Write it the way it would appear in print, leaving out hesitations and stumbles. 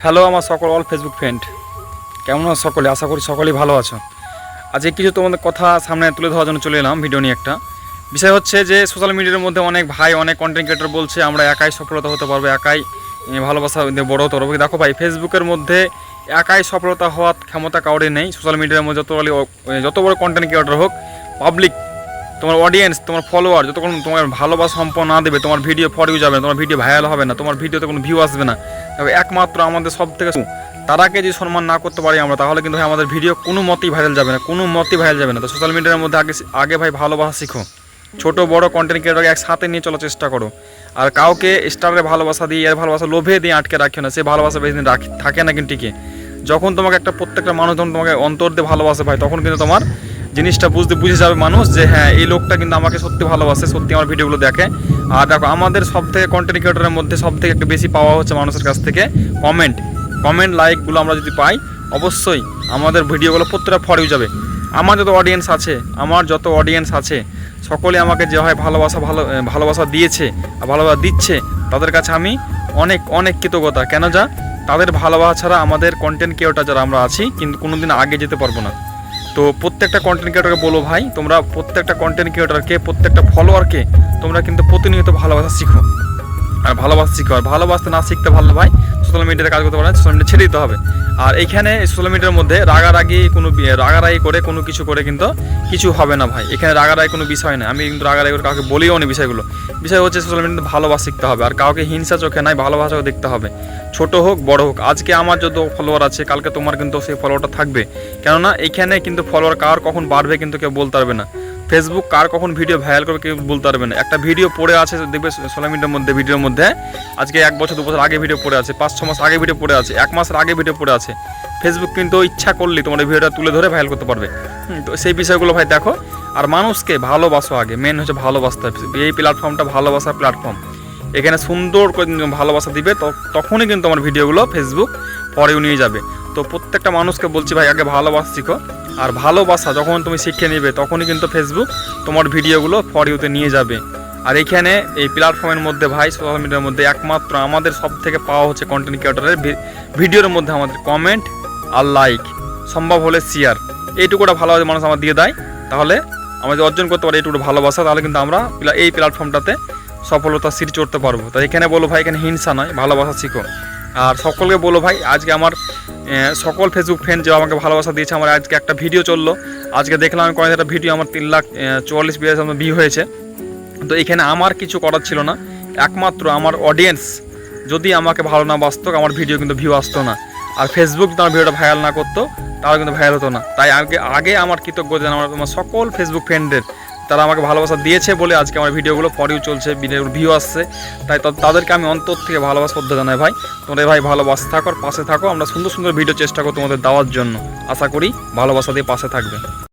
Hello আমার সকল all Facebook friend, কেমন আছো সকলে? আশা করি সকলেই ভালো আছো। আজকে কিছু তোমাদের কথা সামনে তুলে ধরার জন্য চলে এলাম ভিডিও নিয়ে। একটা বিষয় হচ্ছে যে সোশ্যাল মিডিয়ার মধ্যে অনেক ভাই, অনেক কন্টেন্ট ক্রিয়েটর বলছে আমরা একাই সফলতা হতে পারবো, একাই ভালোবাসা বড় হতে পারবো। দেখো ভাই, ফেসবুকের মধ্যে একাই সফলতা হওয়ার ক্ষমতা কাউরে নেই। সোশ্যাল মিডিয়ার মধ্যে যত বড় কন্টেন্ট ক্রিয়েটর হোক, পাবলিক, তোমার অডিয়েন্স, তোমার ফলোয়ার যতক্ষণ তোমার ভালোবাসা সম্পন্ন না দেবে, তোমার ভিডিও ফর ইউ যাবে না, তোমার ভিডিও ভাইরাল হবে না, তোমার ভিডিওতে কোনো ভিউ আসবে না। তবে একমাত্র আমাদের সব থেকে তারাকে যদি সম্মান না করতে পারি আমরা, তাহলে কিন্তু ভাই আমাদের ভিডিও কোনো মতেই ভাইরাল যাবে না, কোনো মতেই ভাইরাল যাবে না। তো সোশ্যাল মিডিয়ার মধ্যে আগে ভাই ভালোবাসা শিখো, ছোট বড় কন্টেন্ট ক্রিয়েটরকে একসাথে নিয়ে চলার চেষ্টা করো। আর কাউকে স্টারের ভালোবাসা দিয়ে, এর ভালোবাসা লোভে দিয়ে আটকে রাখিও না। সে ভালোবাসা বেশি দিন থাকে না কিন্তু টিকে। যখন তোমাকে প্রত্যেকটা মানুষ যখন তোমাকে অন্তর দিয়ে ভালোবাসে ভাই, তখন কিন্তু তোমার জিনিসটা বুঝে যাবে মানুষ যে হ্যাঁ, এই লোকটা কিন্তু আমাকে সত্যি ভালোবাসে, সত্যি আমার ভিডিওগুলো দেখে। আর দেখো, আমাদের সব থেকে কন্টেন্ট ক্রিয়েটরের মধ্যে সব থেকে একটু বেশি পাওয়া হচ্ছে মানুষের কাছ থেকে কমেন্ট লাইকগুলো আমরা যদি পাই, অবশ্যই আমাদের ভিডিওগুলো প্রত্যেকটা ফর ইউ যাবে। আমার যত অডিয়েন্স আছে সকলে আমাকে যে হয় ভালোবাসা দিয়েছে আর ভালোবাসা দিচ্ছে, তাদের কাছে আমি অনেক কৃতজ্ঞতা। কেন তাদের ভালোবাসা ছাড়া আমাদের কন্টেন্ট ক্রিয়েটর যারা আমরা আছি কিন্তু কোনোদিন আগে যেতে পারবো না। তো প্রত্যেকটা কন্টেন্ট ক্রিয়েটরকে বলো ভাই, তোমরা প্রত্যেকটা কন্টেন্ট ক্রিয়েটরকে, প্রত্যেকটা ফলোয়ারকে তোমরা কিন্তু প্রতিনিয়ত ভালোবাসা শিখো। আর ভালোবাসতে না শিখতে ভালো ভাই সোশ্যাল মিডিয়াতে কাজ করতে পারে না, সোশ্যাল মিডিয়া ছেড়ে দিতে হবে। আর এইখানে সোশ্যাল মিডিয়ার মধ্যে রাগারাগি করে কোনো কিছু করে কিন্তু কিছু হবে না ভাই। এখানে রাগারাগি কোনো বিষয় না, আমি কিন্তু রাগারাগি করে কাউকে বলিও না। বিষয় হচ্ছে সোশ্যাল মিডিয়াতে ভালোবাসা শিখতে হবে। আর কাউকে হিংসা চোখে নাই, ভালোবাসাও দেখতে হবে, ছোট হোক বড় হোক। আজকে আমার যত ফলোয়ার আছে, কালকে তোমার কিন্তু সেই ফলোয়ারটা থাকবে। কেননা এইখানে কিন্তু ফলোয়ার কার কখন বাড়বে কিন্তু কেউ বলতে পারবে না। ফেসবুক কার কখন ভিডিও ভাইরাল করবে কেউ বলতে পারবে না। একটা ভিডিও পড়ে আছে দেখবে সোশ্যাল মিডিয়ার মধ্যে, ভিডিওর মধ্যে আজকে 1 বছর 2 বছর আগে ভিডিও পড়ে আছে, 5-6 মাস আগে ভিডিও পড়ে আছে, 1 মাসের আগে ভিডিও পড়ে আছে। ফেসবুক কিন্তু ইচ্ছা করলে তোমার ভিডিওটা তুলে ধরে ভাইরাল করতে পারবে। তো সেই বিষয়গুলো ভাই দেখো। আর মানুষকে ভালোবাসো আগে, মেন হচ্ছে ভালোবাসতে হবে। এই প্ল্যাটফর্মটা ভালোবাসার প্ল্যাটফর্ম। এখানে সুন্দর করে ভালোবাসা দিবে, তখনই কিন্তু আমার ভিডিওগুলো ফেসবুক পরেও নিয়ে যাবে। তো প্রত্যেকটা মানুষকে বলছি ভাই, আগে ভালোবাসা শিখো। আর ভালোবাসা যখন তুমি শিখে নেবে, তখনই কিন্তু ফেসবুক তোমার ভিডিওগুলো ফর ইউতে নিয়ে যাবে। আর এইখানে এই প্ল্যাটফর্মের মধ্যে ভাই, সোশ্যাল মিডিয়ার মধ্যে একমাত্র আমাদের সব থেকে পাওয়া হচ্ছে কন্টেন্ট ক্রিয়েটরের ভিডিওর মধ্যে আমাদের কমেন্ট আর লাইক, সম্ভব হলে শেয়ার। এইটুকুটা ভালোবাসা মানুষ আমার দিয়ে দেয়, তাহলে আমাদের অর্জন করতে পারে এইটুকু ভালোবাসা, তাহলে কিন্তু আমরা এই প্ল্যাটফর্মটাতে সফলতা সিঁড়ি চড়তে পারবো। তাই এখানে বলো ভাই, এখানে হিংসা নয়, ভালোবাসা শিখো। আর সকলকে বলো ভাই, আজকে আমার সকল ফেসবুক ফ্রেন্ড যে আমাকে ভালোবাসা দিয়েছে, আমার আজকে একটা ভিডিও চললো, আজকে দেখলাম আমি কয়েক একটা ভিডিও আমার 3,44,000 ভিউ হয়েছে। তো এখানে আমার কিছু করার ছিল না, একমাত্র আমার অডিয়েন্স যদি আমাকে ভালো না বাসতো, আমার ভিডিও কিন্তু ভিউ আসতো না। আর ফেসবুক যদি আমার ভিডিওটা ভাইরাল না করতো, তাহলে কিন্তু ভাইরাল হতো না। তাই আগে আমার কৃতজ্ঞ যেন আমার সকল ফেসবুক ফ্রেন্ডদের, তারা আমাকে ভালোবাসা দিয়েছে বলে আজকে আমার ভিডিওগুলো ফর ইউ চলছে, ভিউ আসছে। তাই তাদেরকে আমি অন্তর থেকে ভালোবাসা শ্রদ্ধা জানাই ভাই। তোমরা ভাই ভালোবাসা থাকো, পাশে থাকো। আমরা সুন্দর ভিডিও চেষ্টা করো তোমাদের দেওয়ার জন্য। আশা করি ভালোবাসা দিয়ে পাশে থাকবে।